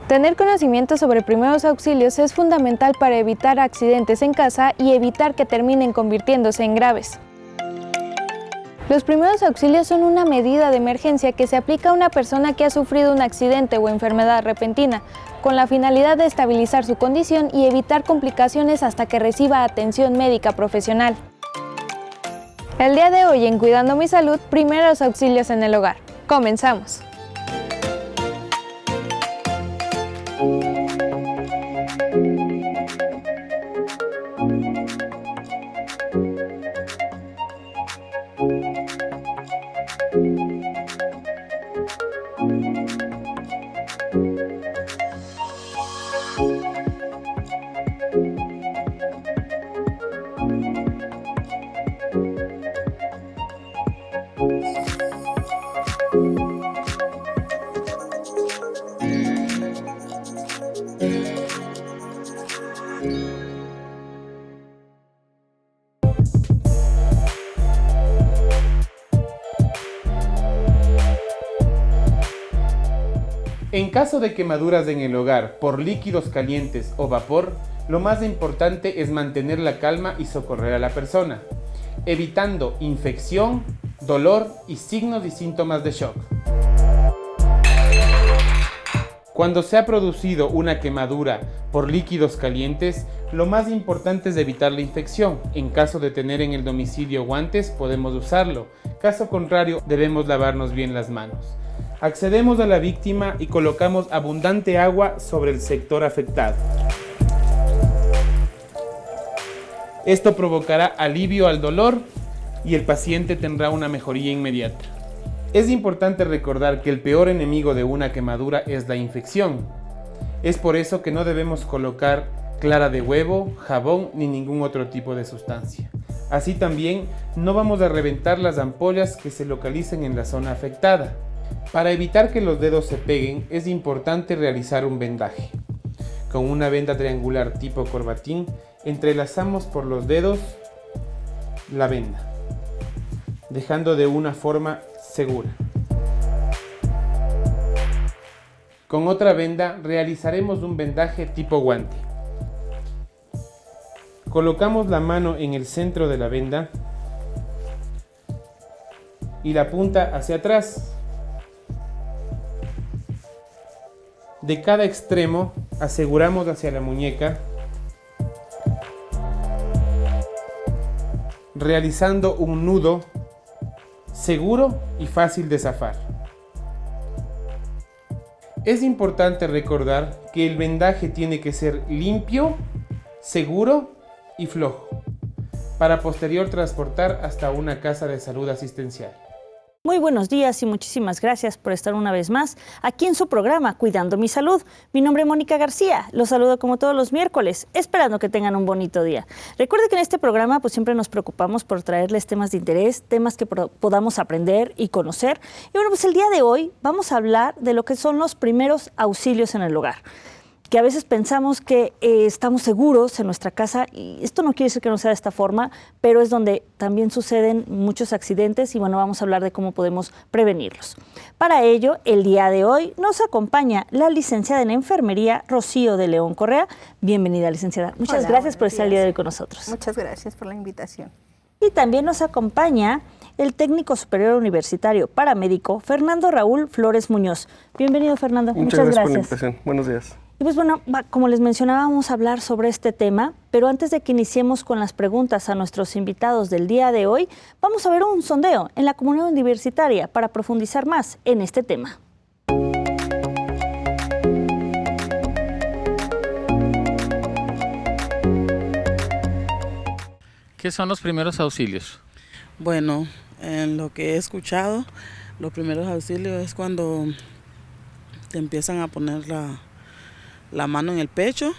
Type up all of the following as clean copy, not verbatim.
Tener conocimiento sobre primeros auxilios es fundamental para evitar accidentes en casa y evitar que terminen convirtiéndose en graves. Los primeros auxilios son una medida de emergencia que se aplica a una persona que ha sufrido un accidente o enfermedad repentina, con la finalidad de estabilizar su condición y evitar complicaciones hasta que reciba atención médica profesional. El día de hoy en Cuidando mi Salud, primeros auxilios en el hogar. Comenzamos. En caso de quemaduras en el hogar por líquidos calientes o vapor, lo más importante es mantener la calma y socorrer a la persona, evitando infección, dolor y signos y síntomas de shock. Cuando se ha producido una quemadura por líquidos calientes, lo más importante es evitar la infección. En caso de tener en el domicilio guantes, podemos usarlo. Caso contrario, debemos lavarnos bien las manos. Accedemos a la víctima y colocamos abundante agua sobre el sector afectado. Esto provocará alivio al dolor y el paciente tendrá una mejoría inmediata. Es importante recordar que el peor enemigo de una quemadura es la infección. Es por eso que no debemos colocar clara de huevo, jabón ni ningún otro tipo de sustancia. Así también no vamos a reventar las ampollas que se localicen en la zona afectada. Para evitar que los dedos se peguen, es importante realizar un vendaje. Con una venda triangular tipo corbatín, entrelazamos por los dedos la venda, dejando de una forma segura. Con otra venda realizaremos un vendaje tipo guante. Colocamos la mano en el centro de la venda y la punta hacia atrás. De cada extremo aseguramos hacia la muñeca, realizando un nudo seguro y fácil de zafar. Es importante recordar que el vendaje tiene que ser limpio, seguro y flojo, para posterior transportar hasta una casa de salud asistencial. Muy buenos días y muchísimas gracias por estar una vez más aquí en su programa Cuidando mi Salud. Mi nombre es Mónica García, los saludo como todos los miércoles, esperando que tengan un bonito día. Recuerde que en este programa pues siempre nos preocupamos por traerles temas de interés, temas que podamos aprender y conocer. Y bueno, pues el día de hoy vamos a hablar de lo que son los primeros auxilios en el hogar, que a veces pensamos que estamos seguros en nuestra casa y esto no quiere decir que no sea de esta forma, pero es donde también suceden muchos accidentes y bueno, vamos a hablar de cómo podemos prevenirlos. Para ello, el día de hoy nos acompaña la licenciada en enfermería Rocío de León Correa. Bienvenida, licenciada. Muchas gracias por estar el día de hoy con nosotros. Muchas gracias por la invitación. Y también nos acompaña el técnico superior universitario paramédico Fernando Raúl Flores Muñoz. Bienvenido, Fernando. Muchas gracias por la invitación. Buenos días. Y pues bueno, como les mencionaba, vamos a hablar sobre este tema, pero antes de que iniciemos con las preguntas a nuestros invitados del día de hoy, vamos a ver un sondeo en la comunidad universitaria para profundizar más en este tema. ¿Qué son los primeros auxilios? Bueno, en lo que he escuchado, los primeros auxilios es cuando te empiezan a poner la mano en el pecho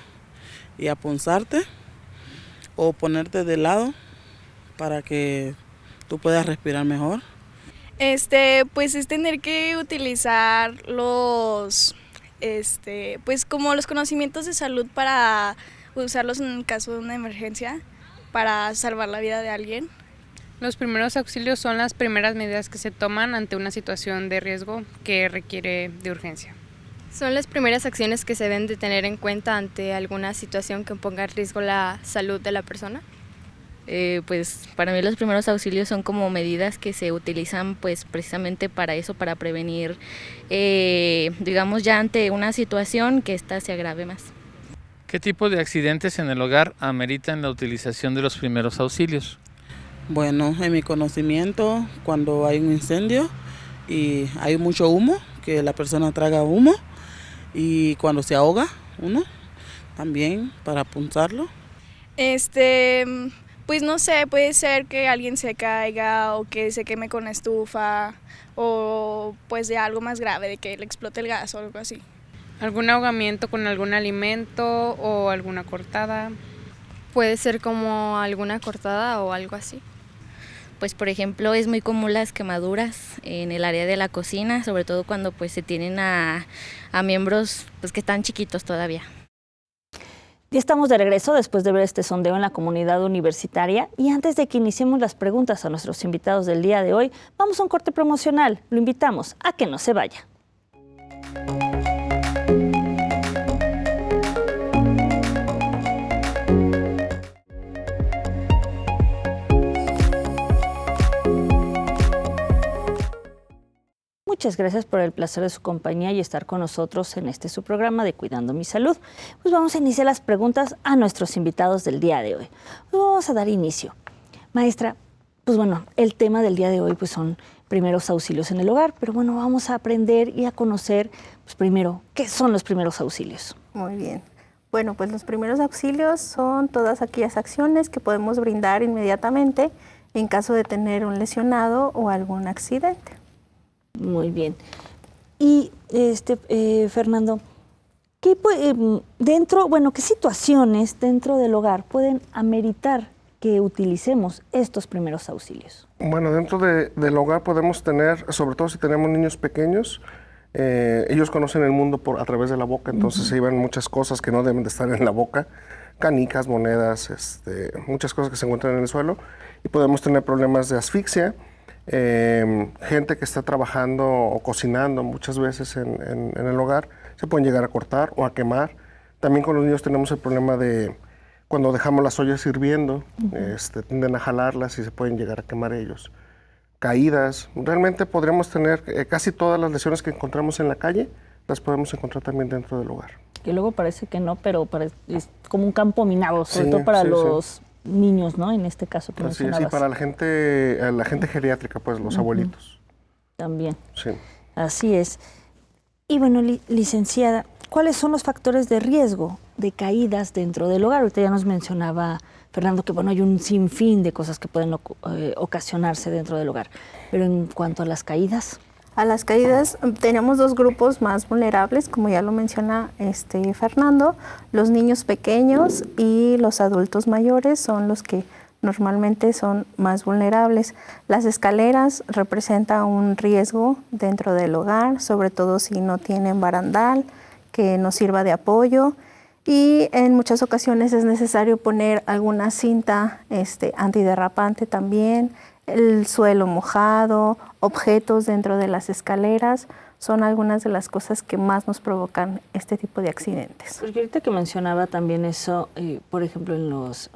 y a punzarte o ponerte de lado para que tú puedas respirar mejor. Pues es tener que utilizar pues como los conocimientos de salud para usarlos en caso de una emergencia para salvar la vida de alguien. Los primeros auxilios son las primeras medidas que se toman ante una situación de riesgo que requiere de urgencia. Son las primeras acciones que se deben de tener en cuenta ante alguna situación que ponga en riesgo la salud de la persona. Pues para mí los primeros auxilios son como medidas que se utilizan pues precisamente para eso, para prevenir, digamos ya ante una situación que ésta se agrave más. ¿Qué tipo de accidentes en el hogar ameritan la utilización de los primeros auxilios? Bueno, en mi conocimiento, cuando hay un incendio y hay mucho humo, que la persona traga humo, y cuando se ahoga uno, también para punzarlo. Pues no sé, puede ser que alguien se caiga o que se queme con estufa o pues de algo más grave, de que le explote el gas o algo así. ¿Algún ahogamiento con algún alimento o alguna cortada? Puede ser como alguna cortada o algo así. Pues por ejemplo es muy común las quemaduras en el área de la cocina, sobre todo cuando pues se tienen a miembros pues que están chiquitos todavía. Ya estamos de regreso después de ver este sondeo en la comunidad universitaria y antes de que iniciemos las preguntas a nuestros invitados del día de hoy, vamos a un corte promocional. Lo invitamos a que no se vaya. Muchas gracias por el placer de su compañía y estar con nosotros en su programa de Cuidando mi Salud. Pues vamos a iniciar las preguntas a nuestros invitados del día de hoy. Pues vamos a dar inicio. Maestra, pues bueno, el tema del día de hoy pues son primeros auxilios en el hogar, pero bueno, vamos a aprender y a conocer, pues primero, ¿qué son los primeros auxilios? Muy bien. Bueno, pues los primeros auxilios son todas aquellas acciones que podemos brindar inmediatamente en caso de tener un lesionado o algún accidente. Muy bien. Y Fernando, ¿qué situaciones dentro del hogar pueden ameritar que utilicemos estos primeros auxilios? Bueno, dentro del hogar podemos tener, sobre todo si tenemos niños pequeños, ellos conocen el mundo a través de la boca, entonces se llevan muchas cosas que no deben de estar en la boca, canicas, monedas, muchas cosas que se encuentran en el suelo, y podemos tener problemas de asfixia. Gente que está trabajando o cocinando muchas veces en el hogar, se pueden llegar a cortar o a quemar. También con los niños tenemos el problema de cuando dejamos las ollas hirviendo, tienden a jalarlas y se pueden llegar a quemar ellos. Caídas, realmente podríamos tener casi todas las lesiones que encontramos en la calle, las podemos encontrar también dentro del hogar. Que luego parece que no, pero es como un campo minado, sobre todo para los niños, ¿no? En este caso que mencionabas. Sí, para la gente geriátrica, pues los abuelitos. También. Sí. Así es. Y bueno, licenciada, ¿cuáles son los factores de riesgo de caídas dentro del hogar? Ahorita ya nos mencionaba Fernando que bueno, hay un sinfín de cosas que pueden ocasionarse dentro del hogar. Pero en cuanto a las caídas. A las caídas tenemos dos grupos más vulnerables, como ya lo menciona Fernando. Los niños pequeños y los adultos mayores son los que normalmente son más vulnerables. Las escaleras representan un riesgo dentro del hogar, sobre todo si no tienen barandal que nos sirva de apoyo. Y en muchas ocasiones es necesario poner alguna cinta antiderrapante también. El suelo mojado, objetos dentro de las escaleras, son algunas de las cosas que más nos provocan este tipo de accidentes. Porque ahorita que mencionaba también eso, por ejemplo, en las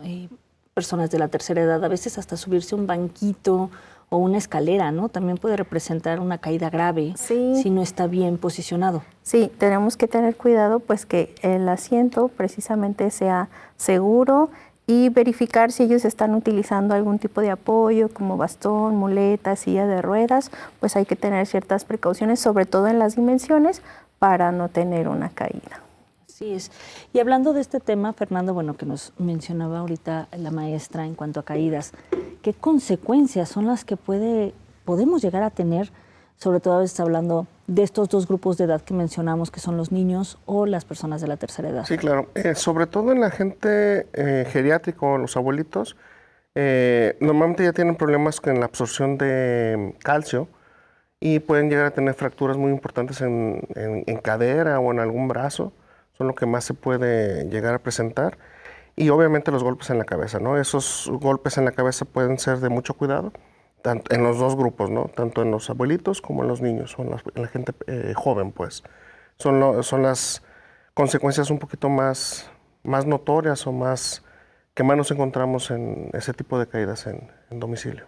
personas de la tercera edad, a veces hasta subirse un banquito o una escalera, ¿no? También puede representar una caída grave si no está bien posicionado. Sí, tenemos que tener cuidado pues que el asiento precisamente sea seguro y verificar si ellos están utilizando algún tipo de apoyo como bastón, muleta, silla de ruedas, pues hay que tener ciertas precauciones, sobre todo en las dimensiones, para no tener una caída. Así es. Y hablando de este tema, Fernando, bueno, que nos mencionaba ahorita la maestra en cuanto a caídas, ¿qué consecuencias son las que podemos llegar a tener, sobre todo a veces hablando de estos dos grupos de edad que mencionamos, que son los niños o las personas de la tercera edad? Sí, claro. Sobre todo en la gente geriátrica o los abuelitos, normalmente ya tienen problemas con la absorción de calcio y pueden llegar a tener fracturas muy importantes en cadera o en algún brazo. Son lo que más se puede llegar a presentar. Y obviamente los golpes en la cabeza, ¿no? Esos golpes en la cabeza pueden ser de mucho cuidado, tanto en los dos grupos, ¿no? Tanto en los abuelitos como en los niños o en la gente joven, pues. son las consecuencias un poquito más notorias o que más nos encontramos en ese tipo de caídas en domicilio.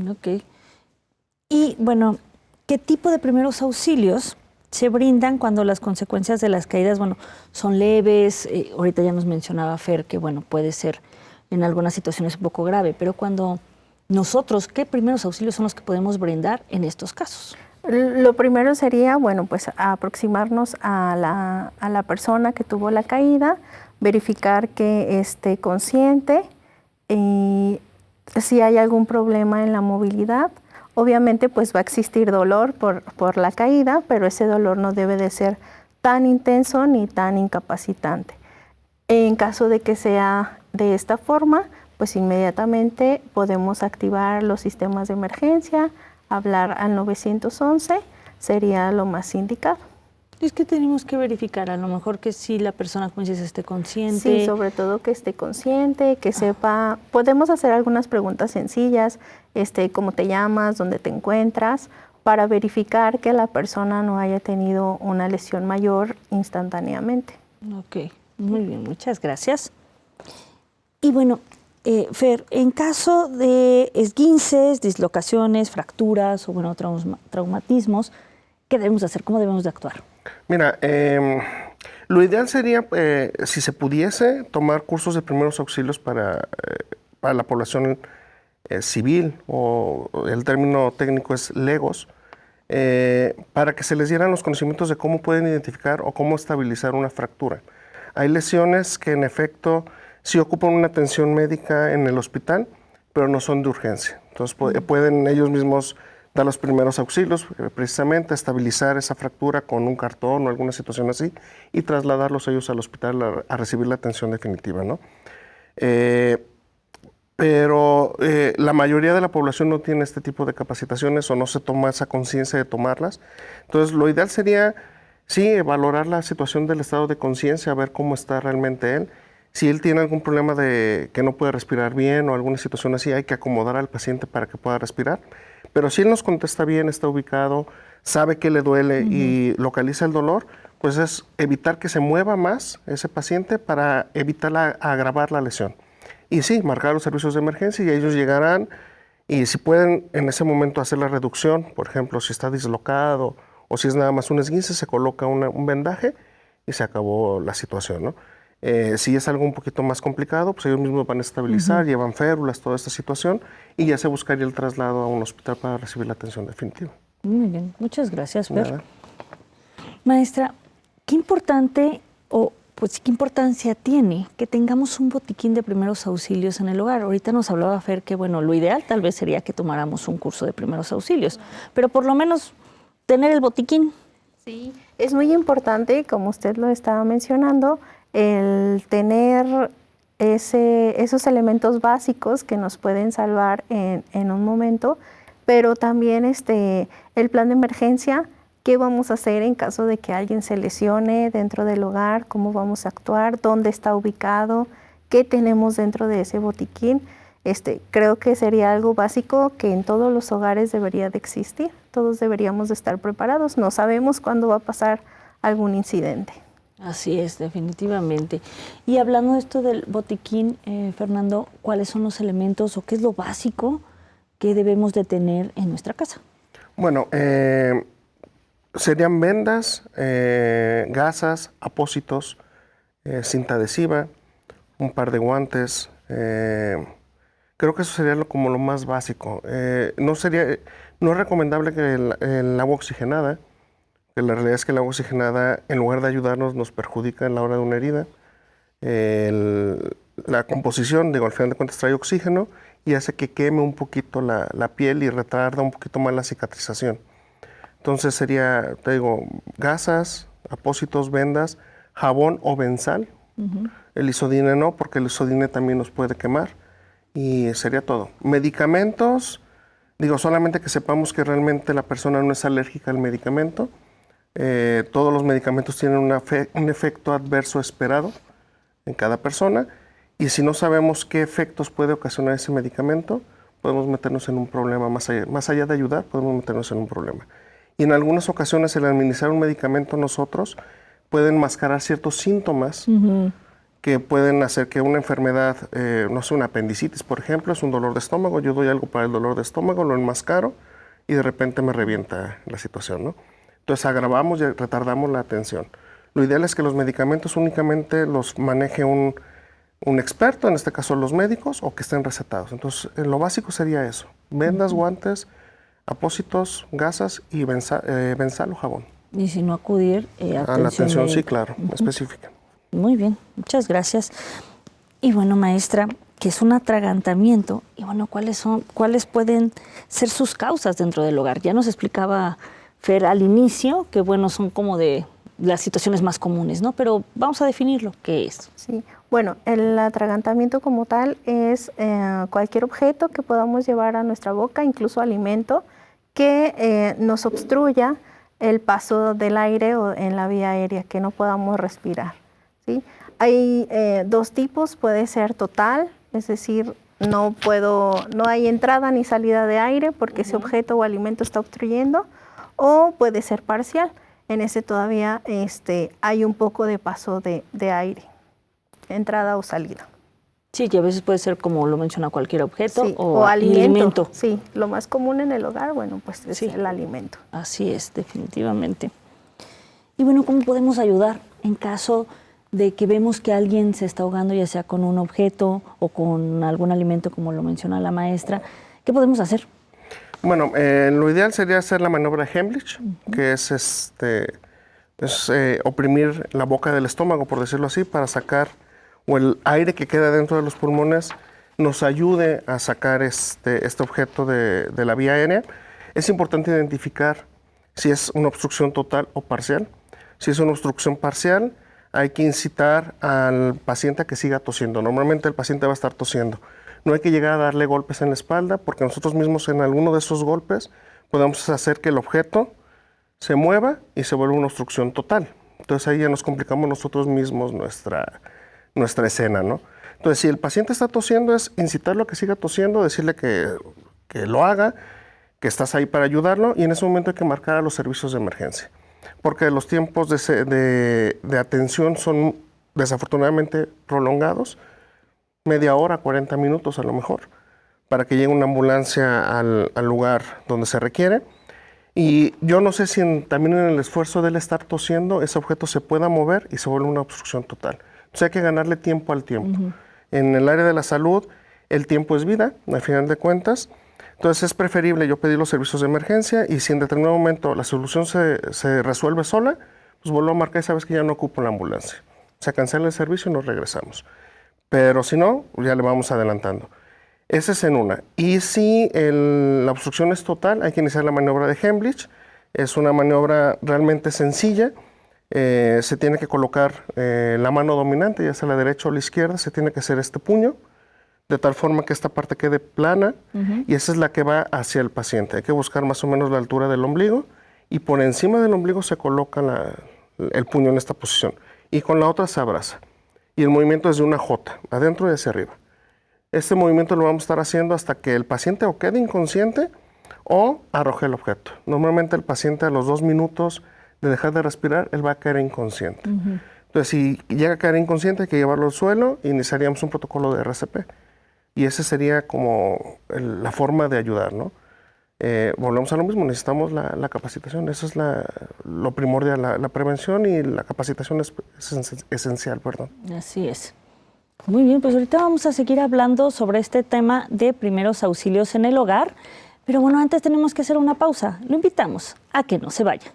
Ok. Y bueno, ¿qué tipo de primeros auxilios se brindan cuando las consecuencias de las caídas, son leves? Ahorita ya nos mencionaba Fer que, puede ser en algunas situaciones un poco grave, pero cuando nosotros, ¿qué primeros auxilios son los que podemos brindar en estos casos? Lo primero sería, pues aproximarnos a la persona que tuvo la caída, verificar que esté consciente y si hay algún problema en la movilidad. Obviamente pues va a existir dolor por la caída, pero ese dolor no debe de ser tan intenso ni tan incapacitante. En caso de que sea de esta forma, pues inmediatamente podemos activar los sistemas de emergencia, hablar al 911 sería lo más indicado. Es que tenemos que verificar, a lo mejor que si la persona, como dices, esté consciente. Sí, sobre todo que esté consciente, que sepa. Podemos hacer algunas preguntas sencillas, cómo te llamas, dónde te encuentras, para verificar que la persona no haya tenido una lesión mayor instantáneamente. Ok, muy bien, muchas gracias. Y bueno, Fer, en caso de esguinces, dislocaciones, fracturas o traumatismos, ¿qué debemos hacer? ¿Cómo debemos de actuar? Mira, lo ideal sería, si se pudiese, tomar cursos de primeros auxilios para la población civil, o el término técnico es legos, para que se les dieran los conocimientos de cómo pueden identificar o cómo estabilizar una fractura. Hay lesiones que en efecto sí ocupan una atención médica en el hospital, pero no son de urgencia. Entonces pueden ellos mismos dar los primeros auxilios, precisamente estabilizar esa fractura con un cartón o alguna situación así y trasladarlos ellos al hospital a recibir la atención definitiva, ¿no? Pero la mayoría de la población no tiene este tipo de capacitaciones o no se toma esa conciencia de tomarlas. Entonces lo ideal sería, sí, valorar la situación del estado de conciencia, ver cómo está realmente él. Si él tiene algún problema de que no puede respirar bien o alguna situación así, hay que acomodar al paciente para que pueda respirar. Pero si él nos contesta bien, está ubicado, sabe que le duele y localiza el dolor, pues es evitar que se mueva más ese paciente para evitar agravar la lesión. Y sí, marcar los servicios de emergencia y ellos llegarán y si pueden en ese momento hacer la reducción, por ejemplo, si está dislocado o si es nada más un esguince, se coloca un vendaje y se acabó la situación, ¿no? Si es algo un poquito más complicado, pues ellos mismos van a estabilizar, llevan férulas, toda esta situación, y ya se buscaría el traslado a un hospital para recibir la atención definitiva. Muy bien, muchas gracias, Fer. Maestra, qué importante qué importancia tiene que tengamos un botiquín de primeros auxilios en el hogar. Ahorita nos hablaba Fer que, lo ideal tal vez sería que tomáramos un curso de primeros auxilios, pero por lo menos tener el botiquín. Sí, es muy importante, como usted lo estaba mencionando, el tener esos elementos básicos que nos pueden salvar en un momento, pero también el plan de emergencia, qué vamos a hacer en caso de que alguien se lesione dentro del hogar, cómo vamos a actuar, dónde está ubicado, qué tenemos dentro de ese botiquín. Creo que sería algo básico que en todos los hogares debería de existir. Todos deberíamos de estar preparados. No sabemos cuándo va a pasar algún incidente. Así es, definitivamente. Y hablando de esto del botiquín, Fernando, ¿cuáles son los elementos o qué es lo básico que debemos de tener en nuestra casa? Bueno, serían vendas, gasas, apósitos, cinta adhesiva, un par de guantes. Creo que eso sería como lo más básico. No es recomendable que el agua oxigenada, que la realidad es que el agua oxigenada, en lugar de ayudarnos, nos perjudica en la hora de una herida. La composición, al final de cuentas, trae oxígeno y hace que queme un poquito la piel y retarda un poquito más la cicatrización. Entonces sería, gasas, apósitos, vendas, jabón o benzal. El isodine no, porque el isodine también nos puede quemar. Y sería todo. Medicamentos, solamente que sepamos que realmente la persona no es alérgica al medicamento. Todos los medicamentos tienen un efecto adverso esperado en cada persona. Y si no sabemos qué efectos puede ocasionar ese medicamento, podemos meternos en un problema. Más allá de ayudar, podemos meternos en un problema. Y en algunas ocasiones el administrar un medicamento a nosotros puede enmascarar ciertos síntomas que pueden hacer que una enfermedad, no sé, una apendicitis, por ejemplo, es un dolor de estómago, yo doy algo para el dolor de estómago, lo enmascaro y de repente me revienta la situación, ¿no? Entonces agravamos y retardamos la atención. Lo ideal es que los medicamentos únicamente los maneje un experto, en este caso los médicos, o que estén recetados. Entonces, lo básico sería eso: vendas, guantes, apósitos, gasas y benzal o jabón. Y si no acudir a la atención, médica. sí, claro, específica. Muy bien, muchas gracias. Y bueno, maestra, ¿qué es un atragantamiento? Y bueno, ¿cuáles pueden ser sus causas dentro del hogar? Ya nos explicaba Fer al inicio que, bueno, son como de las situaciones más comunes, ¿no? Pero vamos a definirlo, ¿qué es? Sí, bueno, el atragantamiento como tal es cualquier objeto que podamos llevar a nuestra boca, incluso alimento, que nos obstruya el paso del aire o en la vía aérea, que no podamos respirar, ¿sí? Hay dos tipos: puede ser total, es decir, no hay entrada ni salida de aire porque ese objeto o alimento está obstruyendo, o puede ser parcial. En ese todavía hay un poco de paso de aire, entrada o salida. Sí, que a veces puede ser, como lo menciona, cualquier objeto, sí, o alimento. Sí, lo más común en el hogar, bueno, pues es el alimento. Así es, definitivamente. Y bueno, ¿cómo podemos ayudar en caso de que vemos que alguien se está ahogando, ya sea con un objeto o con algún alimento, como lo menciona la maestra? ¿Qué podemos hacer? Bueno, lo ideal sería hacer la maniobra de Heimlich, que es oprimir la boca del estómago, por decirlo así, para sacar, o el aire que queda dentro de los pulmones nos ayude a sacar este objeto de la vía aérea. Es importante identificar si es una obstrucción total o parcial. Si es una obstrucción parcial, hay que incitar al paciente a que siga tosiendo. Normalmente el paciente va a estar tosiendo. No hay que llegar a darle golpes en la espalda, porque nosotros mismos en alguno de esos golpes podemos hacer que el objeto se mueva y se vuelva una obstrucción total. Entonces ahí ya nos complicamos nosotros mismos nuestra escena, ¿no? Entonces, si el paciente está tosiendo, es incitarlo a que siga tosiendo, decirle que lo haga, que estás ahí para ayudarlo, y en ese momento hay que marcar a los servicios de emergencia, porque los tiempos de atención son desafortunadamente prolongados, media hora, 40 minutos a lo mejor, para que llegue una ambulancia al lugar donde se requiere. Y yo no sé si también en el esfuerzo de él estar tosiendo, ese objeto se pueda mover y se vuelve una obstrucción total. Entonces hay que ganarle tiempo al tiempo. En el área de la salud, el tiempo es vida, al final de cuentas. Entonces es preferible yo pedir los servicios de emergencia, y si en determinado momento la solución se resuelve sola, pues vuelvo a marcar y sabes que ya no ocupo la ambulancia. Se cancela el servicio y nos regresamos. Pero si no, ya le vamos adelantando. Esa es en una. Y si la obstrucción es total, hay que iniciar la maniobra de Heimlich. Es una maniobra realmente sencilla. Se tiene que colocar la mano dominante, ya sea la derecha o la izquierda, se tiene que hacer este puño, de tal forma que esta parte quede plana, y esa es la que va hacia el paciente. Hay que buscar más o menos la altura del ombligo, y por encima del ombligo se coloca el puño en esta posición, y con la otra se abraza. Y el movimiento es de una J, adentro y hacia arriba. Este movimiento lo vamos a estar haciendo hasta que el paciente o quede inconsciente o arroje el objeto. Normalmente el paciente a los 2 minutos de dejar de respirar, él va a caer inconsciente. Entonces, si llega a caer inconsciente, hay que llevarlo al suelo e iniciaríamos un protocolo de RCP. Y esa sería como la forma de ayudar, ¿no? Volvemos a lo mismo, necesitamos la capacitación. Eso es lo primordial, la prevención, y la capacitación es esencial, perdón. Así es. Muy bien, pues ahorita vamos a seguir hablando sobre este tema de primeros auxilios en el hogar. Pero bueno, antes tenemos que hacer una pausa. Lo invitamos a que no se vaya.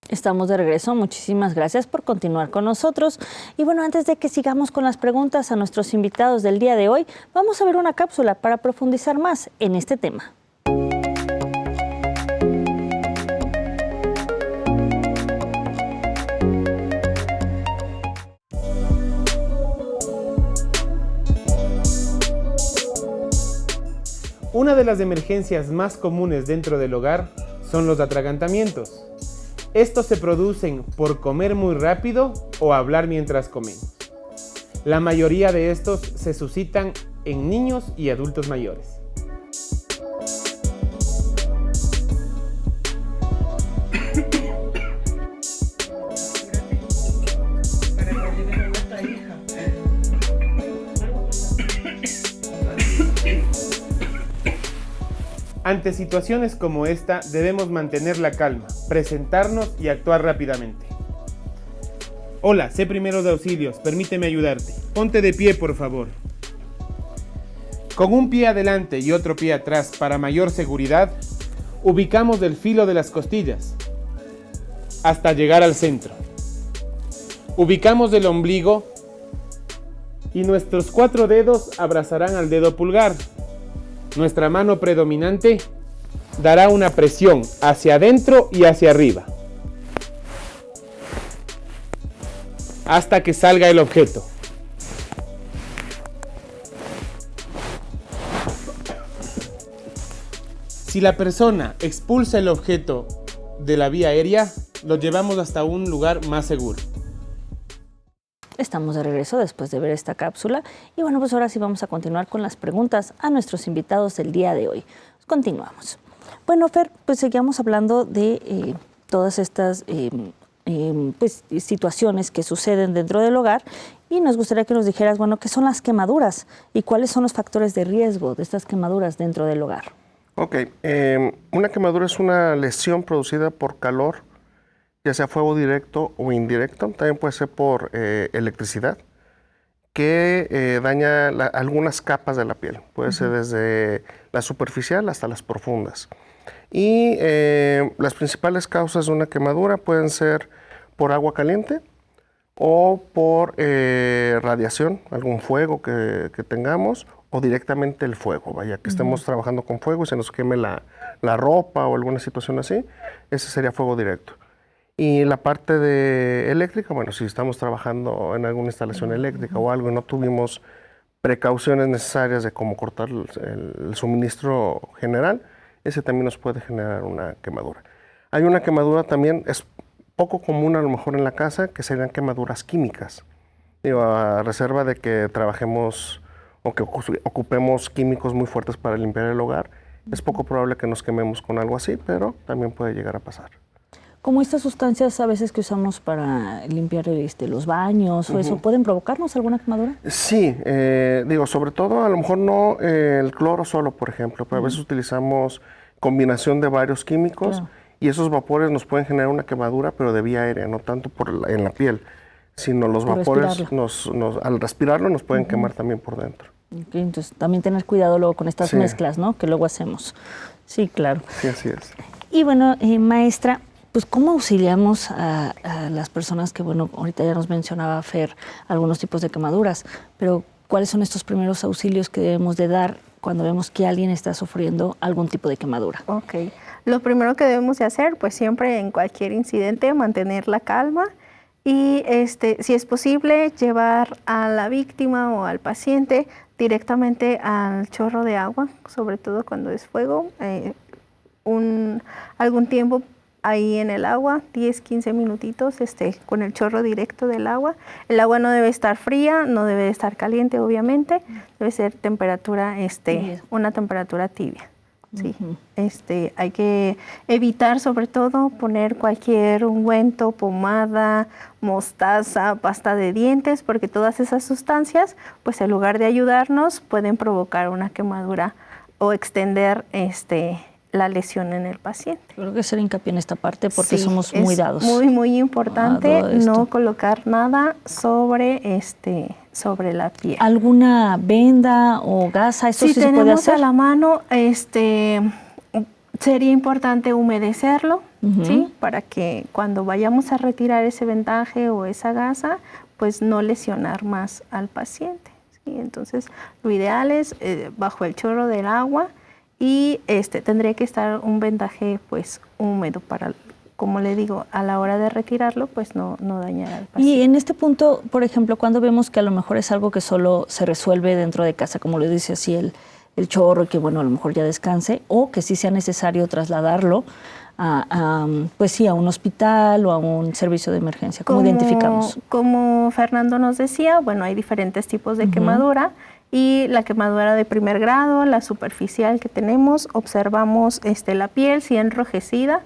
Estamos de regreso. Muchísimas gracias por continuar con nosotros. Y bueno, antes de que sigamos con las preguntas a nuestros invitados del día de hoy, vamos a ver una cápsula para profundizar más en este tema. Una de las emergencias más comunes dentro del hogar son los atragantamientos. Estos se producen por comer muy rápido o hablar mientras comemos. La mayoría de estos se suscitan en niños y adultos mayores. Ante situaciones como esta, debemos mantener la calma, presentarnos y actuar rápidamente. Hola, sé primero de auxilios, permíteme ayudarte. Ponte de pie, por favor. Con un pie adelante y otro pie atrás para mayor seguridad, ubicamos el filo de las costillas hasta llegar al centro. Ubicamos el ombligo y nuestros 4 dedos abrazarán al dedo pulgar. Nuestra mano predominante dará una presión hacia adentro y hacia arriba hasta que salga el objeto. Si la persona expulsa el objeto de la vía aérea, lo llevamos hasta un lugar más seguro. Estamos de regreso después de ver esta cápsula y bueno, pues ahora sí vamos a continuar con las preguntas a nuestros invitados del día de hoy. Continuamos. Bueno, Fer, pues seguimos hablando de todas estas pues, situaciones que suceden dentro del hogar y nos gustaría que nos dijeras, bueno, ¿qué son las quemaduras y cuáles son los factores de riesgo de estas quemaduras dentro del hogar? Ok, una quemadura es una lesión producida por calor, ya sea fuego directo o indirecto, también puede ser por electricidad, que daña algunas capas de la piel. Puede ser desde la superficial hasta las profundas. Y las principales causas de una quemadura pueden ser por agua caliente o por radiación, algún fuego que tengamos, o directamente el fuego, vaya, que estemos trabajando con fuego y se nos queme la ropa o alguna situación así, ese sería fuego directo. Y la parte de eléctrica, bueno, si estamos trabajando en alguna instalación eléctrica o algo y no tuvimos precauciones necesarias de cómo cortar el suministro general, ese también nos puede generar una quemadura. Hay una quemadura también, es poco común a lo mejor en la casa, que serían quemaduras químicas. Digo, a reserva de que trabajemos o que ocupemos químicos muy fuertes para limpiar el hogar, es poco probable que nos quememos con algo así, pero también puede llegar a pasar. Como estas sustancias a veces que usamos para limpiar los baños o eso, ¿pueden provocarnos alguna quemadura? Sí, digo, sobre todo a lo mejor no el cloro solo, por ejemplo, pero a veces utilizamos combinación de varios químicos y esos vapores nos pueden generar una quemadura, pero de vía aérea, no tanto en la piel, sino los vapores al respirarlo nos pueden quemar también por dentro. Okay, entonces también tener cuidado luego con estas mezclas, ¿no? Que luego hacemos. Sí, claro. Sí, así es. Y bueno, maestra, pues ¿cómo auxiliamos a las personas que, bueno, ahorita ya nos mencionaba Fer algunos tipos de quemaduras, pero ¿cuáles son estos primeros auxilios que debemos de dar cuando vemos que alguien está sufriendo algún tipo de quemadura? Ok, lo primero que debemos de hacer, pues siempre en cualquier incidente, mantener la calma y si es posible, llevar a la víctima o al paciente directamente al chorro de agua, sobre todo cuando es fuego, algún tiempo ahí en el agua, 10, 15 minutitos con el chorro directo del agua. El agua no debe estar fría, no debe estar caliente, obviamente, debe ser temperatura, una temperatura tibia. Sí. Hay que evitar sobre todo poner cualquier ungüento, pomada, mostaza, pasta de dientes, porque todas esas sustancias, pues en lugar de ayudarnos, pueden provocar una quemadura o extender la lesión en el paciente. Creo que hacer hincapié en esta parte porque somos muy dados. Muy, muy importante no colocar nada sobre la piel. ¿Alguna venda o gasa? ¿Esto sí se puede hacer? Si tenemos a la mano, sería importante humedecerlo, ¿sí? Para que cuando vayamos a retirar ese vendaje o esa gasa, pues no lesionar más al paciente, ¿sí? Entonces, lo ideal es bajo el chorro del agua y tendría que estar un vendaje pues húmedo para, como le digo, a la hora de retirarlo, pues no dañar al paciente. Y en este punto, por ejemplo, cuando vemos que a lo mejor es algo que solo se resuelve dentro de casa, como le dice así el chorro, que bueno, a lo mejor ya descanse, o que sí sea necesario trasladarlo pues sí, a un hospital o a un servicio de emergencia? ¿Cómo identificamos? Como Fernando nos decía, bueno, hay diferentes tipos de quemadura y la quemadura de primer grado, la superficial que tenemos, observamos la piel sí enrojecida,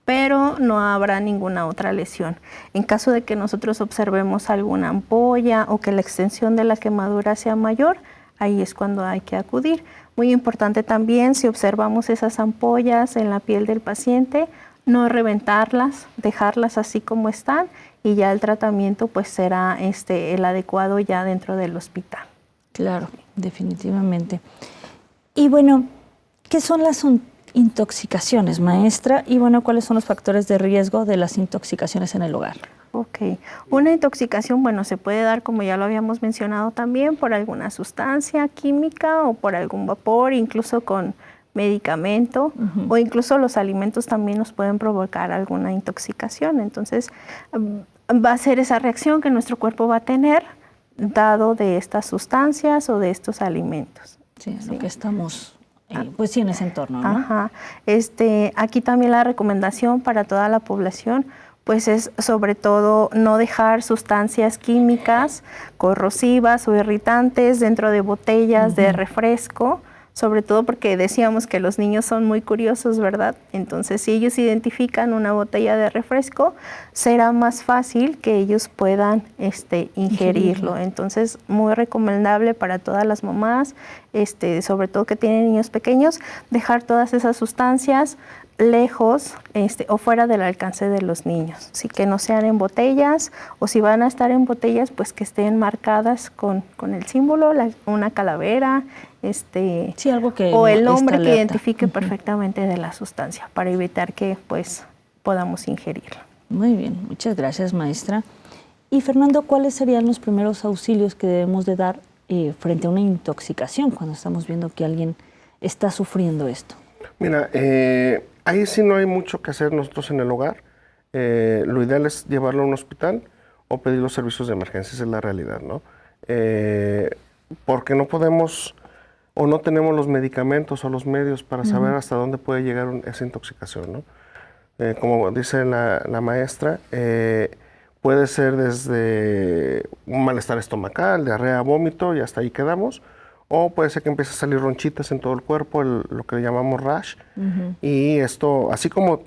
pero no habrá ninguna otra lesión. En caso de que nosotros observemos alguna ampolla o que la extensión de la quemadura sea mayor, ahí es cuando hay que acudir. Muy importante también, si observamos esas ampollas en la piel del paciente, no reventarlas, dejarlas así como están y ya el tratamiento pues será el adecuado ya dentro del hospital. Claro, definitivamente. Y bueno, ¿qué son las intoxicaciones, maestra? Y bueno, ¿cuáles son los factores de riesgo de las intoxicaciones en el hogar? Ok, una intoxicación, bueno, se puede dar, como ya lo habíamos mencionado también, por alguna sustancia química o por algún vapor, incluso con medicamento, o incluso los alimentos también nos pueden provocar alguna intoxicación. Entonces, va a ser esa reacción que nuestro cuerpo va a tener dado de estas sustancias o de estos alimentos. Sí, lo que estamos, pues sí, en ese entorno, ¿no? Ajá. Aquí también la recomendación para toda la población pues es sobre todo no dejar sustancias químicas corrosivas o irritantes dentro de botellas de refresco, sobre todo porque decíamos que los niños son muy curiosos, ¿verdad? Entonces, si ellos identifican una botella de refresco, será más fácil que ellos puedan ingerirlo. Entonces, muy recomendable para todas las mamás, sobre todo que tienen niños pequeños, dejar todas esas sustancias lejos o fuera del alcance de los niños, sí, que no sean en botellas, o si van a estar en botellas, pues que estén marcadas con el símbolo, una calavera, sí, algo que o el nombre que identifique perfectamente de la sustancia, para evitar que pues podamos ingerirla. Muy bien, muchas gracias, maestra. Y Fernando, ¿cuáles serían los primeros auxilios que debemos de dar frente a una intoxicación cuando estamos viendo que alguien está sufriendo esto? Mira, ahí sí no hay mucho que hacer nosotros en el hogar. Lo ideal es llevarlo a un hospital o pedir los servicios de emergencia, esa es la realidad, ¿no? Porque no podemos o no tenemos los medicamentos o los medios para saber hasta dónde puede llegar esa intoxicación, ¿no? Como dice la maestra, puede ser desde un malestar estomacal, diarrea, vómito y hasta ahí quedamos. O puede ser que empiece a salir ronchitas en todo el cuerpo, lo que le llamamos rash. Y esto, así como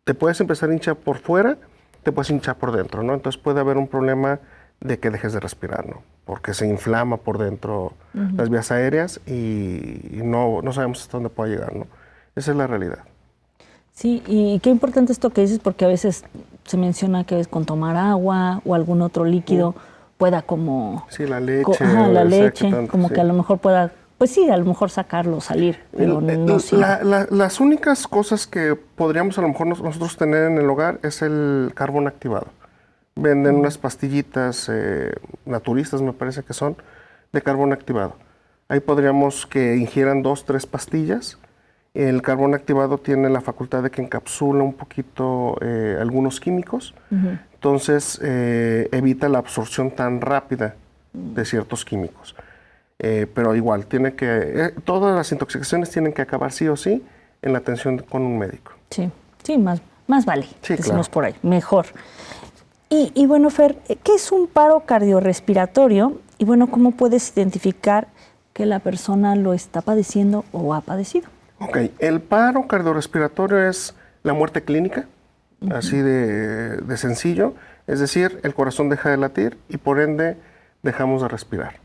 te puedes empezar a hinchar por fuera, te puedes hinchar por dentro, ¿no? Entonces puede haber un problema de que dejes de respirar, ¿no? Porque se inflama por dentro las vías aéreas y no sabemos hasta dónde puede llegar, ¿no? Esa es la realidad. Sí, y qué importante esto que dices, porque a veces se menciona que con tomar agua o algún otro líquido pueda como... Sí, la leche. La leche, tanto, como que a lo mejor pueda, pues sí, a lo mejor sacarlo, salir, pero no sí. Las únicas cosas que podríamos a lo mejor nosotros tener en el hogar es el carbón activado. Venden unas pastillitas naturistas, me parece que son, de carbón activado. Ahí podríamos que ingieran 2, 3 pastillas. El carbón activado tiene la facultad de que encapsula un poquito algunos químicos. Entonces, evita la absorción tan rápida de ciertos químicos. Pero igual, todas las intoxicaciones tienen que acabar sí o sí en la atención con un médico. Sí, sí, más vale, sí, decimos claro. por ahí, mejor. Y bueno, Fer, ¿qué es un paro cardiorrespiratorio? Y bueno, ¿cómo puedes identificar que la persona lo está padeciendo o ha padecido? Ok, el paro cardiorrespiratorio es la muerte clínica, así de sencillo, es decir, el corazón deja de latir y por ende dejamos de respirar.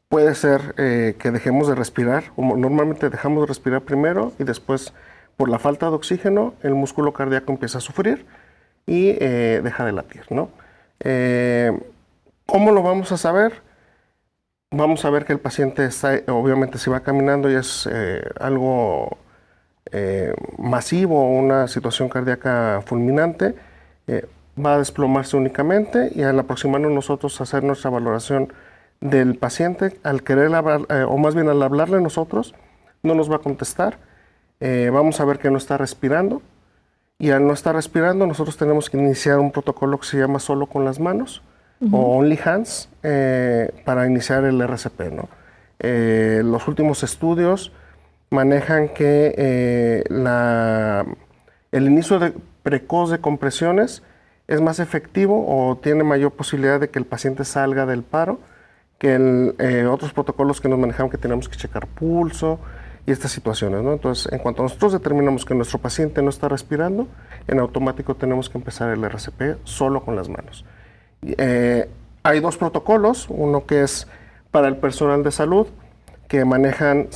Puede ser que dejemos de respirar, o normalmente dejamos de respirar primero y después por la falta de oxígeno el músculo cardíaco empieza a sufrir y deja de latir, ¿no? ¿Cómo lo vamos a saber? Vamos a ver que el paciente está, obviamente si va caminando y es algo masivo, una situación cardíaca fulminante, va a desplomarse únicamente y al aproximarnos nosotros a hacer nuestra valoración del paciente, al querer hablar, o más bien al hablarle nosotros, no nos va a contestar, vamos a ver que no está respirando y al no estar respirando nosotros tenemos que iniciar un protocolo que se llama solo con las manos, o Only Hands, para iniciar el RCP, ¿no? Los últimos estudios manejan que El inicio precoz de compresiones es más efectivo o tiene mayor posibilidad de que el paciente salga del paro que otros protocolos que nos manejamos, que tenemos que checar pulso y estas situaciones, ¿no? Entonces, en cuanto nosotros determinamos que nuestro paciente no está respirando, en automático tenemos que empezar el RCP solo con las manos. Hay 2 protocolos, uno que es para el personal de salud, que manejan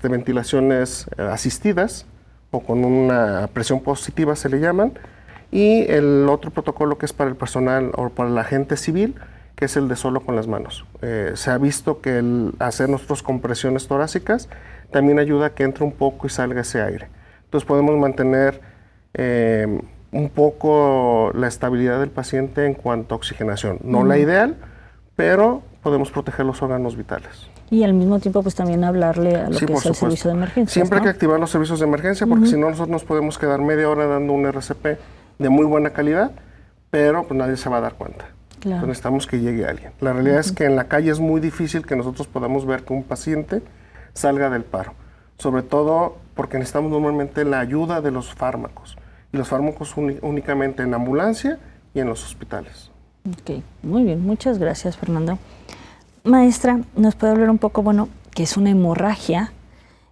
ventilaciones asistidas o con una presión positiva se le llaman, y el otro protocolo que es para el personal o para la gente civil, que es el de solo con las manos. Se ha visto que el hacer nosotros compresiones torácicas también ayuda a que entre un poco y salga ese aire. Entonces podemos mantener un poco la estabilidad del paciente en cuanto a oxigenación. No la ideal, pero podemos proteger los órganos vitales. Y al mismo tiempo, pues también hablarle a lo que es el servicio de emergencia. Siempre hay que activar los servicios de emergencia, porque si no, nosotros nos podemos quedar media hora dando un RCP de muy buena calidad, pero pues nadie se va a dar cuenta. Claro. Entonces necesitamos que llegue alguien. La realidad es que en la calle es muy difícil que nosotros podamos ver que un paciente salga del paro, sobre todo porque necesitamos normalmente la ayuda de los fármacos, y los fármacos únicamente en ambulancia y en los hospitales. Ok, muy bien, muchas gracias, Fernando. Maestra, ¿nos puede hablar un poco, qué es una hemorragia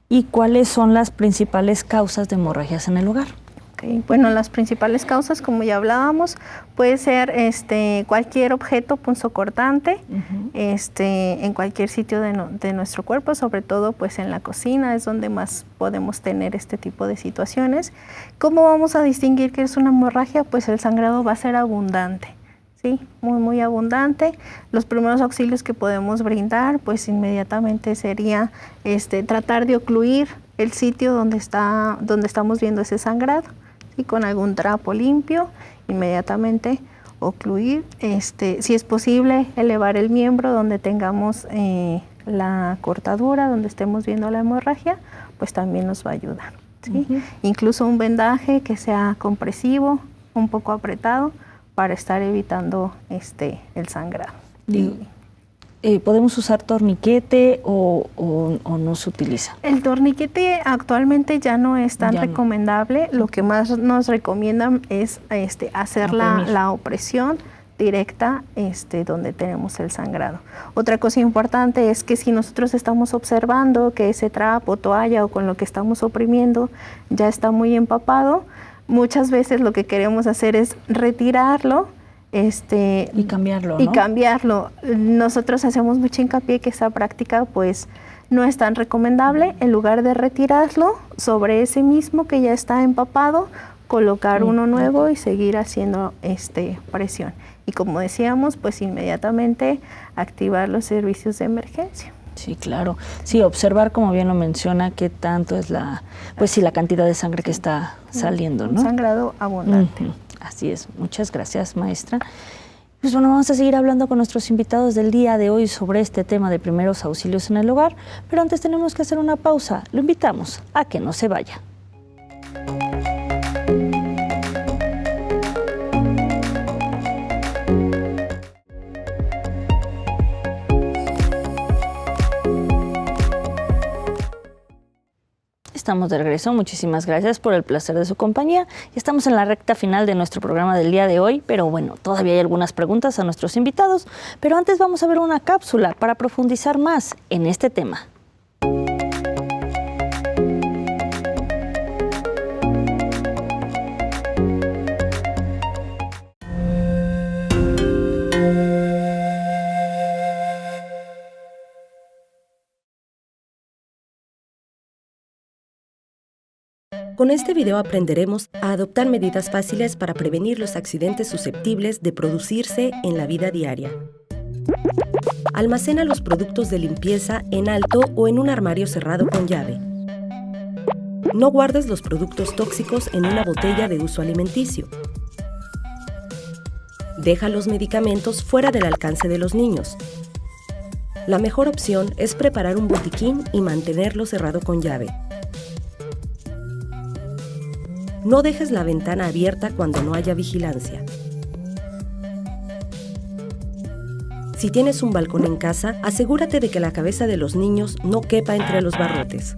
y cuáles son las principales causas de hemorragias en el hogar? Okay. Bueno, las principales causas, como ya hablábamos, puede ser cualquier objeto punzocortante en cualquier sitio de nuestro cuerpo, sobre todo pues en la cocina es donde más podemos tener este tipo de situaciones. ¿Cómo vamos a distinguir que es una hemorragia? Pues el sangrado va a ser abundante, ¿sí? Muy, muy abundante. Los primeros auxilios que podemos brindar, pues inmediatamente sería tratar de ocluir el sitio donde estamos viendo ese sangrado. Y con algún trapo limpio, inmediatamente ocluir. Si es posible, elevar el miembro donde tengamos la cortadura, donde estemos viendo la hemorragia, pues también nos va a ayudar, ¿sí? Incluso un vendaje que sea compresivo, un poco apretado, para estar evitando el sangrado. ¿Podemos usar torniquete o no se utiliza? El torniquete actualmente ya no es tan recomendable. Lo que más nos recomiendan es hacer la opresión directa donde tenemos el sangrado. Otra cosa importante es que si nosotros estamos observando que ese trapo, toalla o con lo que estamos oprimiendo ya está muy empapado, muchas veces lo que queremos hacer es retirarlo y cambiarlo, ¿no? Y cambiarlo. Nosotros hacemos mucho hincapié que esta práctica pues no es tan recomendable. En lugar de retirarlo, sobre ese mismo que ya está empapado, colocar uno nuevo y seguir haciendo presión. Y como decíamos, pues inmediatamente activar los servicios de emergencia. Sí, claro. Sí, observar, como bien lo menciona, qué tanto es la cantidad de sangre que está saliendo, ¿no? Un sangrado abundante. Así es. Muchas gracias, maestra. Pues bueno, vamos a seguir hablando con nuestros invitados del día de hoy sobre este tema de primeros auxilios en el hogar, pero antes tenemos que hacer una pausa. Lo invitamos a que no se vaya. Estamos de regreso, muchísimas gracias por el placer de su compañía. Estamos en la recta final de nuestro programa del día de hoy, pero bueno, todavía hay algunas preguntas a nuestros invitados, pero antes vamos a ver una cápsula para profundizar más en este tema. Con este video aprenderemos a adoptar medidas fáciles para prevenir los accidentes susceptibles de producirse en la vida diaria. Almacena los productos de limpieza en alto o en un armario cerrado con llave. No guardes los productos tóxicos en una botella de uso alimenticio. Deja los medicamentos fuera del alcance de los niños. La mejor opción es preparar un botiquín y mantenerlo cerrado con llave. No dejes la ventana abierta cuando no haya vigilancia. Si tienes un balcón en casa, asegúrate de que la cabeza de los niños no quepa entre los barrotes.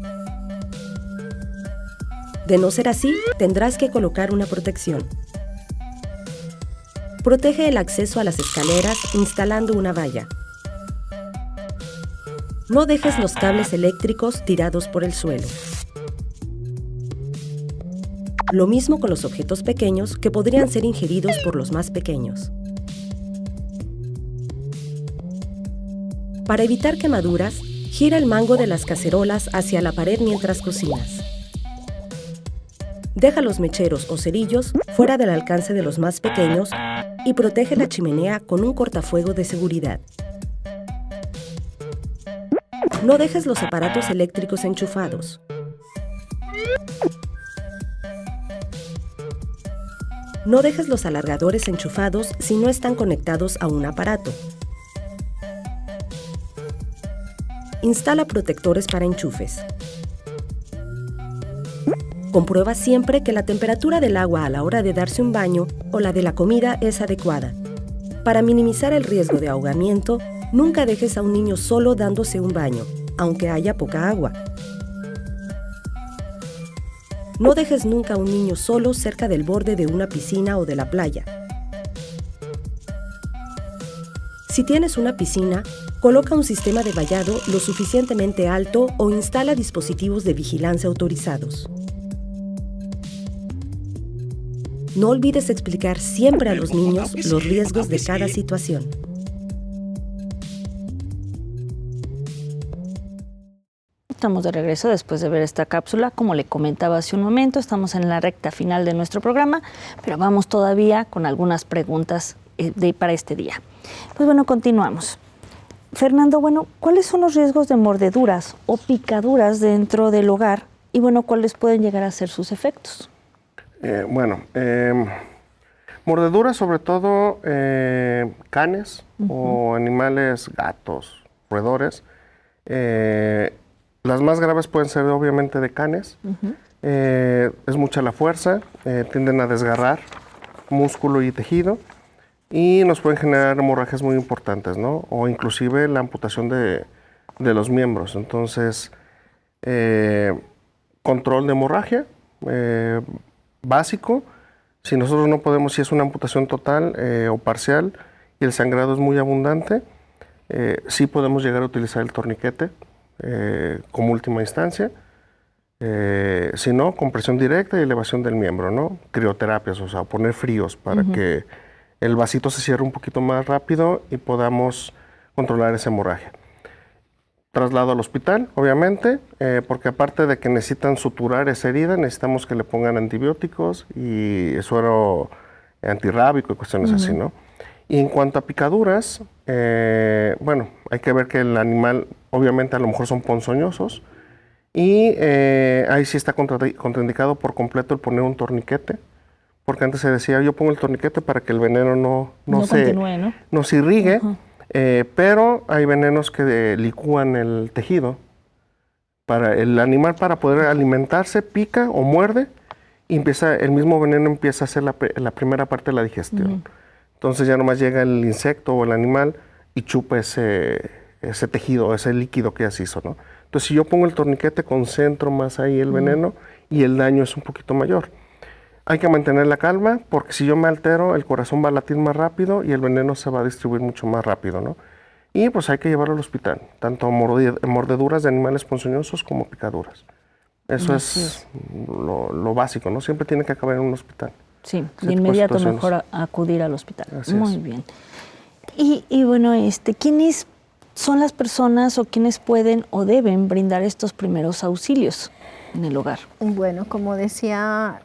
De no ser así, tendrás que colocar una protección. Protege el acceso a las escaleras instalando una valla. No dejes los cables eléctricos tirados por el suelo. Lo mismo con los objetos pequeños que podrían ser ingeridos por los más pequeños. Para evitar quemaduras, gira el mango de las cacerolas hacia la pared mientras cocinas. Deja los mecheros o cerillos fuera del alcance de los más pequeños y protege la chimenea con un cortafuego de seguridad. No dejes los aparatos eléctricos enchufados. No dejes los alargadores enchufados si no están conectados a un aparato. Instala protectores para enchufes. Comprueba siempre que la temperatura del agua a la hora de darse un baño o la de la comida es adecuada. Para minimizar el riesgo de ahogamiento, nunca dejes a un niño solo dándose un baño, aunque haya poca agua. No dejes nunca a un niño solo cerca del borde de una piscina o de la playa. Si tienes una piscina, coloca un sistema de vallado lo suficientemente alto o instala dispositivos de vigilancia autorizados. No olvides explicar siempre a los niños los riesgos de cada situación. Estamos de regreso después de ver esta cápsula. Como le comentaba hace un momento, estamos en la recta final de nuestro programa, pero vamos todavía con algunas preguntas para este día. Pues bueno, continuamos. Fernando, bueno, ¿cuáles son los riesgos de mordeduras o picaduras dentro del hogar? Y bueno, ¿cuáles pueden llegar a ser sus efectos? Mordeduras sobre todo canes o animales, gatos, roedores. Las más graves pueden ser obviamente de canes. Es mucha la fuerza, tienden a desgarrar músculo y tejido y nos pueden generar hemorragias muy importantes, ¿no? O inclusive la amputación de los miembros. Entonces, control de hemorragia básico. Si nosotros no podemos, si es una amputación total o parcial y el sangrado es muy abundante, sí podemos llegar a utilizar el torniquete como última instancia. Si no, compresión directa y elevación del miembro, ¿no? Crioterapias, o sea, poner fríos para que el vasito se cierre un poquito más rápido y podamos controlar esa hemorragia. Traslado al hospital, obviamente, porque aparte de que necesitan suturar esa herida, necesitamos que le pongan antibióticos y suero antirrábico y cuestiones así, ¿no? Y en cuanto a picaduras, bueno, hay que ver que el animal, obviamente, a lo mejor son ponzoñosos y ahí sí está contraindicado por completo el poner un torniquete, porque antes se decía, yo pongo el torniquete para que el veneno no se irrigue. Pero hay venenos que licúan el tejido. El animal, para poder alimentarse, pica o muerde y el mismo veneno empieza a hacer la primera parte de la digestión. Entonces ya nomás llega el insecto o el animal y chupa ese tejido, ese líquido que ya se hizo, ¿no? Entonces si yo pongo el torniquete, concentro más ahí el veneno y el daño es un poquito mayor. Hay que mantener la calma, porque si yo me altero, el corazón va a latir más rápido y el veneno se va a distribuir mucho más rápido, ¿no? Y pues hay que llevarlo al hospital, tanto mordeduras de animales ponzoñosos como picaduras. Eso es lo básico, ¿no? Siempre tiene que acabar en un hospital. Sí, de inmediato mejor acudir al hospital. Muy bien. Y bueno, ¿quiénes son las personas o quiénes pueden o deben brindar estos primeros auxilios en el hogar? Bueno, como decía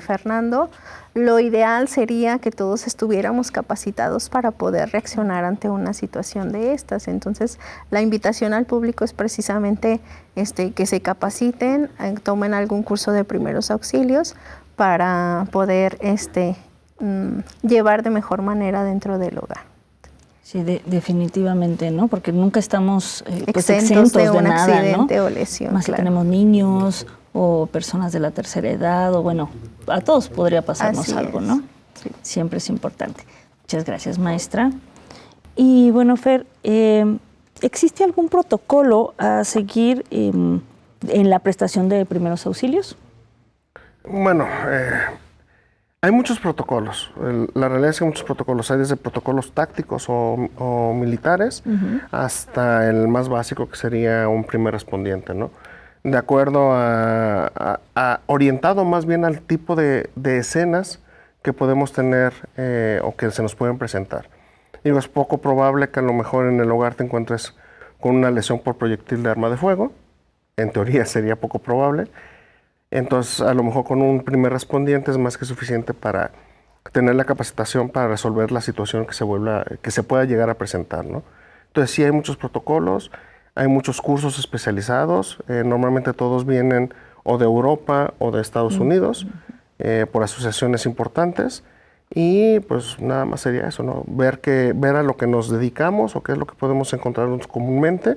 Fernando, lo ideal sería que todos estuviéramos capacitados para poder reaccionar ante una situación de estas. Entonces, la invitación al público es precisamente que se capaciten, tomen algún curso de primeros auxilios para poder llevar de mejor manera dentro del hogar. Sí, definitivamente, ¿no? Porque nunca estamos exentos de un nada, accidente, ¿no? o lesión. Más si tenemos niños o personas de la tercera edad, o bueno, a todos podría pasarnos algo, ¿no? Sí. Siempre es importante. Muchas gracias, maestra. Y bueno, Fer, ¿existe algún protocolo a seguir en la prestación de primeros auxilios? Bueno, hay muchos protocolos. La realidad es que hay muchos protocolos. Hay desde protocolos tácticos o militares hasta el más básico, que sería un primer respondiente, ¿no? De acuerdo orientado más bien al tipo de escenas que podemos tener o que se nos pueden presentar. Digo, es poco probable que a lo mejor en el hogar te encuentres con una lesión por proyectil de arma de fuego. En teoría sería poco probable. Entonces, a lo mejor con un primer respondiente es más que suficiente para tener la capacitación para resolver la situación que se pueda llegar a presentar, ¿no? Entonces, sí hay muchos protocolos, hay muchos cursos especializados. Normalmente todos vienen o de Europa o de Estados Unidos por asociaciones importantes. Y pues nada más sería eso, ¿no? Ver a lo que nos dedicamos o qué es lo que podemos encontrarnos comúnmente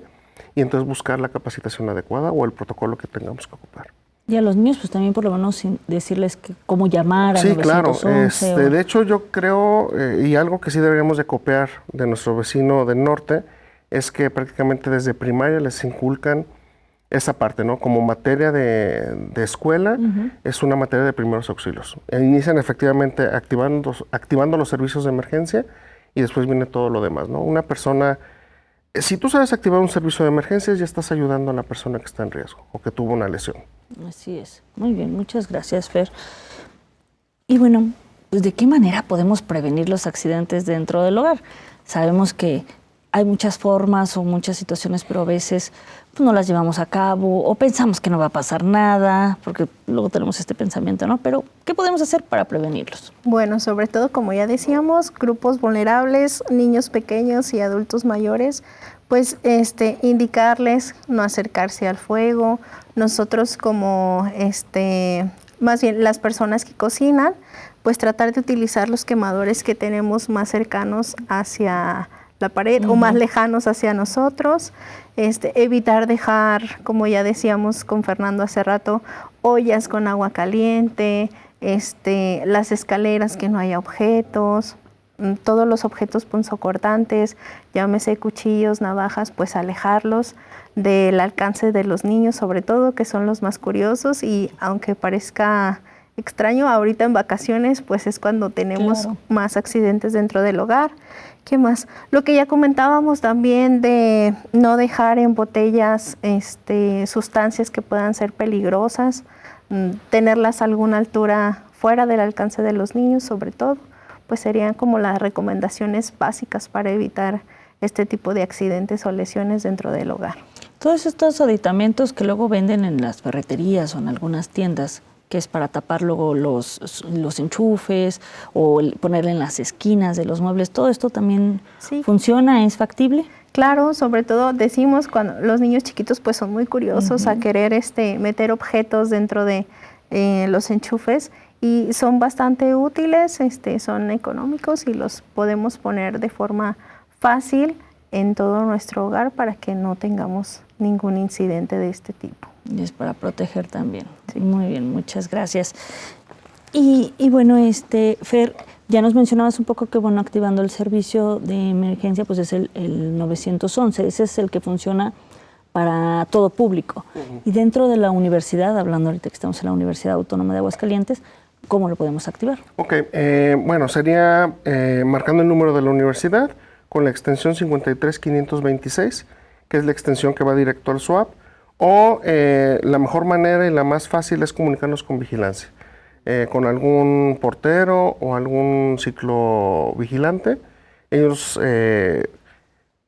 y entonces buscar la capacitación adecuada o el protocolo que tengamos que ocupar. Y a los niños, pues también por lo menos decirles cómo llamar a 911. Sí, claro. De hecho, yo creo, y algo que sí deberíamos de copiar de nuestro vecino del norte, es que prácticamente desde primaria les inculcan esa parte, ¿no? Como materia de escuela, es una materia de primeros auxilios. Inician efectivamente activando los servicios de emergencia y después viene todo lo demás, ¿no? Una persona, si tú sabes activar un servicio de emergencias, ya estás ayudando a la persona que está en riesgo o que tuvo una lesión. Así es. Muy bien, muchas gracias, Fer. Y bueno, pues ¿de qué manera podemos prevenir los accidentes dentro del hogar? Sabemos que hay muchas formas o muchas situaciones, pero a veces pues, no las llevamos a cabo o pensamos que no va a pasar nada, porque luego tenemos este pensamiento, ¿no? Pero, ¿qué podemos hacer para prevenirlos? Bueno, sobre todo, como ya decíamos, grupos vulnerables, niños pequeños y adultos mayores, pues indicarles no acercarse al fuego. Nosotros como, más bien las personas que cocinan, pues tratar de utilizar los quemadores que tenemos más cercanos hacia la pared o más lejanos hacia nosotros, evitar dejar, como ya decíamos con Fernando hace rato, ollas con agua caliente, las escaleras que no haya objetos, todos los objetos punzocortantes, llámese cuchillos, navajas, pues alejarlos del alcance de los niños, sobre todo, que son los más curiosos, y aunque parezca extraño, ahorita en vacaciones, pues es cuando tenemos más accidentes dentro del hogar. ¿Qué más? Lo que ya comentábamos también de no dejar en botellas sustancias que puedan ser peligrosas, tenerlas a alguna altura fuera del alcance de los niños, sobre todo, pues serían como las recomendaciones básicas para evitar este tipo de accidentes o lesiones dentro del hogar. Todos estos aditamentos que luego venden en las ferreterías o en algunas tiendas, que es para tapar luego los enchufes o ponerle en las esquinas de los muebles, ¿todo esto también funciona? ¿Es factible? Claro, sobre todo decimos cuando los niños chiquitos pues son muy curiosos a querer meter objetos dentro de los enchufes, y son bastante útiles, son económicos y los podemos poner de forma fácil en todo nuestro hogar para que no tengamos ningún incidente de este tipo. Y es para proteger también. Sí. Muy bien, muchas gracias. Y bueno, Fer, ya nos mencionabas un poco que, bueno, activando el servicio de emergencia, pues es el 911, ese es el que funciona para todo público. Y dentro de la universidad, hablando ahorita que estamos en la Universidad Autónoma de Aguascalientes, ¿cómo lo podemos activar? Ok, bueno, sería marcando el número de la universidad con la extensión 53526, que es la extensión que va directo al SWAP, o la mejor manera y la más fácil es comunicarnos con vigilancia, con algún portero o algún ciclovigilante. Ellos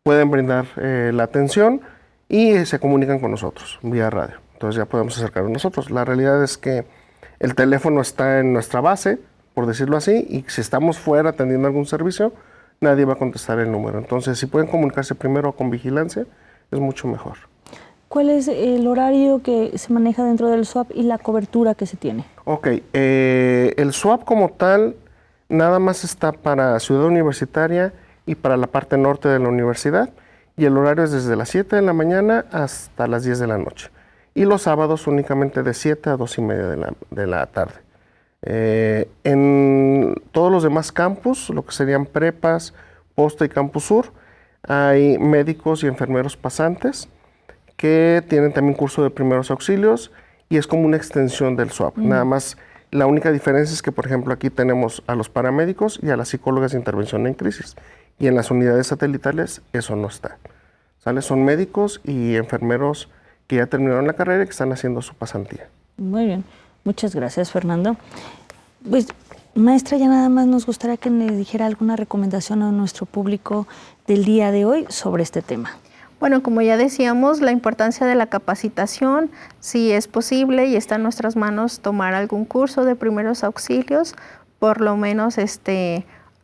pueden brindar la atención y se comunican con nosotros vía radio. Entonces ya podemos acercarnos a nosotros. La realidad es que el teléfono está en nuestra base, por decirlo así, y si estamos fuera atendiendo algún servicio, nadie va a contestar el número. Entonces, si pueden comunicarse primero con vigilancia, es mucho mejor. ¿Cuál es el horario que se maneja dentro del SWAP y la cobertura que se tiene? Ok, el SWAP como tal nada más está para Ciudad Universitaria y para la parte norte de la universidad, y el horario es desde las 7 de la mañana hasta las 10 de la noche. Y los sábados únicamente de 7 a 2:30 de la tarde. En todos los demás campus, lo que serían prepas, Posta y Campus Sur, hay médicos y enfermeros pasantes que tienen también curso de primeros auxilios y es como una extensión del SWAP. Nada más La única diferencia es que, por ejemplo, aquí tenemos a los paramédicos y a las psicólogas de intervención en crisis. Y en las unidades satelitales eso no está. ¿Sale? Son médicos y enfermeros que ya terminaron la carrera y que están haciendo su pasantía. Muy bien. Muchas gracias, Fernando. Pues, maestra, ya nada más nos gustaría que nos dijera alguna recomendación a nuestro público del día de hoy sobre este tema. Bueno, como ya decíamos, la importancia de la capacitación, si es posible y está en nuestras manos tomar algún curso de primeros auxilios, por lo menos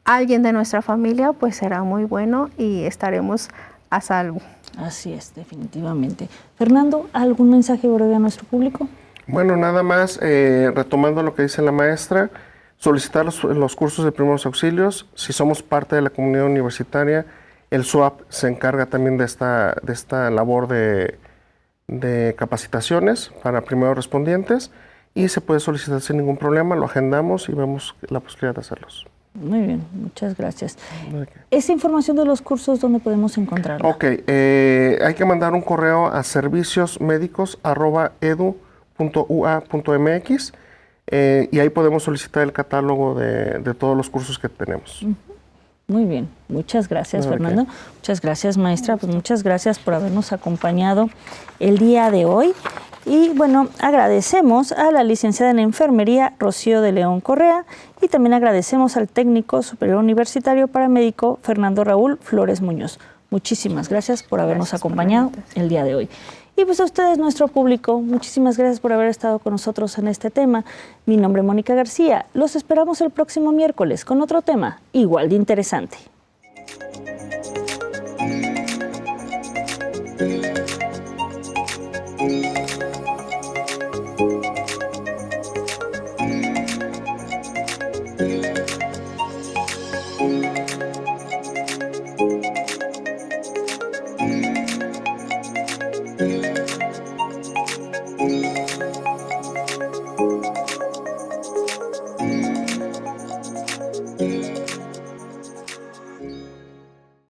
alguien de nuestra familia, pues será muy bueno y estaremos a salvo. Así es, definitivamente. Fernando, ¿algún mensaje breve a nuestro público? Bueno, nada más, retomando lo que dice la maestra, solicitar los cursos de primeros auxilios. Si somos parte de la comunidad universitaria, el SUAP se encarga también de esta labor de capacitaciones para primeros respondientes y se puede solicitar sin ningún problema, lo agendamos y vemos la posibilidad de hacerlos. Muy bien, muchas gracias. ¿Esa información de los cursos dónde podemos encontrarla? Ok, hay que mandar un correo a serviciosmedicos@edu.ua.mx y ahí podemos solicitar el catálogo de todos los cursos que tenemos. Muy bien, muchas gracias, Fernando. Muchas gracias, maestra. Pues muchas gracias por habernos acompañado el día de hoy. Y bueno, agradecemos a la licenciada en enfermería Rocío de León Correa y también agradecemos al técnico superior universitario paramédico Fernando Raúl Flores Muñoz. Muchísimas gracias por habernos acompañado el día de hoy. Y pues a ustedes, nuestro público, muchísimas gracias por haber estado con nosotros en este tema. Mi nombre es Mónica García. Los esperamos el próximo miércoles con otro tema igual de interesante. Thank you.